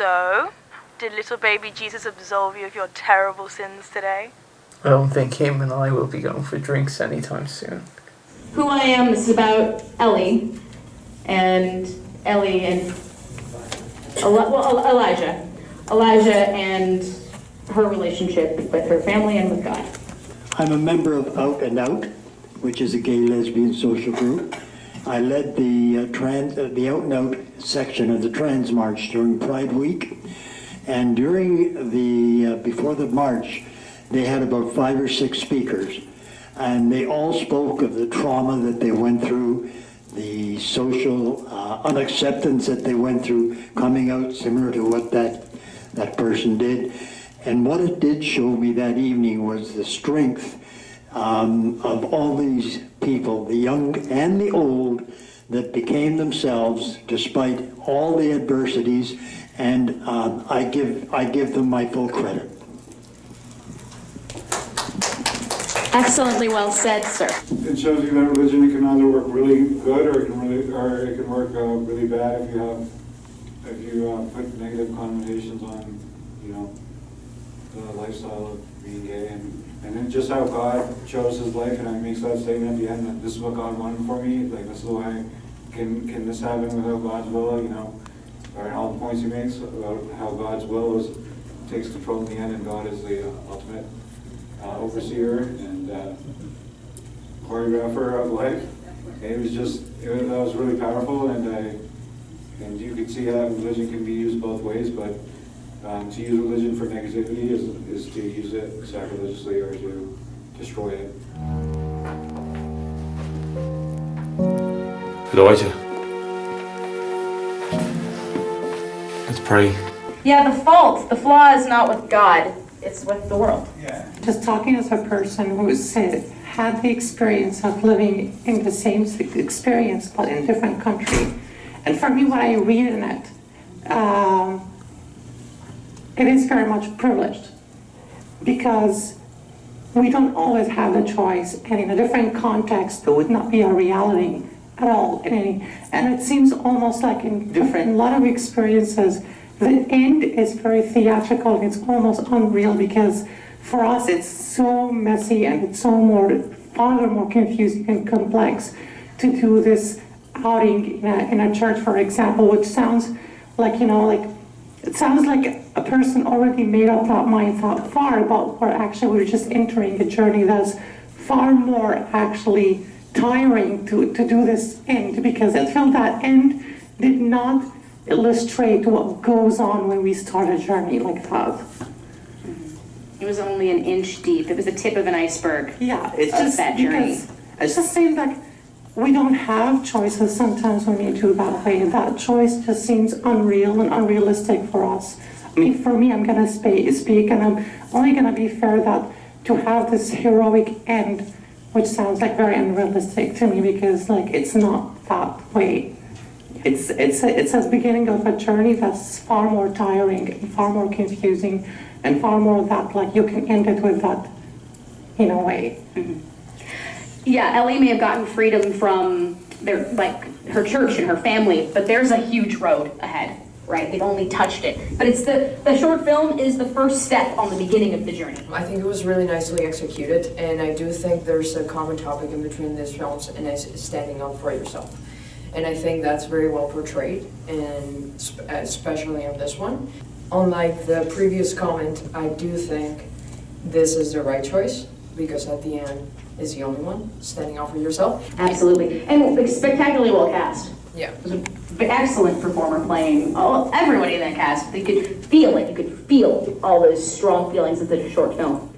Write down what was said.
So, did little baby Jesus absolve you of your terrible sins today? I don't think him and I will be going for drinks anytime soon. Who I Am, this is about Ellie and Elijah. Elijah and her relationship with her family and with God. I'm a member of Out and Out, which is a gay lesbian social group. I led the Out and Out section of the Trans March during Pride Week, and during the before the march, they had about 5 or 6 speakers, and they all spoke of the trauma that they went through, the social unacceptance that they went through coming out, similar to what that person did. And what it did show me that evening was the strength of all these people, the young and the old, that became themselves despite all the adversities, and I give them my full credit. Excellently well said, sir. It shows you that religion can either work really good or it can work really bad if you put negative connotations on, you know, the lifestyle of being gay, and then just how God chose his life, and he makes that statement at the end that this is what God wanted for me, like this is the way, can this happen without God's will, you know, or all the points he makes about how God's will takes control in the end, and God is the ultimate overseer and choreographer of life. And that was really powerful, and you can see how religion can be used both ways, but to use religion for negativity is to use it sacrilegiously or to destroy it. Elijah, let's pray. Yeah, the flaw is not with God, it's with the world. Yeah. Just talking as a person who had the experience of living in the same experience but in a different country. And for me, what I read in it, it is very much privileged because we don't always have the choice, and in a different context, it would not be a reality at all. And it seems almost like in a lot of experiences, the end is very theatrical and it's almost unreal because for us it's so messy and it's far more confusing and complex to do this outing in a church, for example, which sounds like, it sounds like a person already made up that mind thought far about where actually we're just entering a journey that's far more actually tiring to do this end, because I feel that end did not illustrate what goes on when we start a journey like that. It was only an inch deep. It was the tip of an iceberg. Yeah, it's of just that journey. It's just saying like we don't have choices sometimes when we do that way. That choice just seems unreal and unrealistic for us. I mean, for me, I'm gonna speak, and I'm only gonna be fair that to have this heroic end, which sounds like very unrealistic to me, because like it's not that way. It's a beginning of a journey that's far more tiring and far more confusing and far more that like you can end it with that in a way. Mm-hmm. Yeah, Ellie may have gotten freedom from her church and her family, but there's a huge road ahead, right? They've only touched it. But it's the short film is the first step on the beginning of the journey. I think it was really nicely executed, and I do think there's a common topic in between these films, and it's standing up for yourself. And I think that's very well portrayed, and especially in this one. Unlike the previous comment, I do think this is the right choice, because at the end is the only one standing up for yourself. Absolutely. And spectacularly well cast. Yeah. It was an excellent performer playing everybody in that cast. You could feel it. You could feel all those strong feelings in such a short film.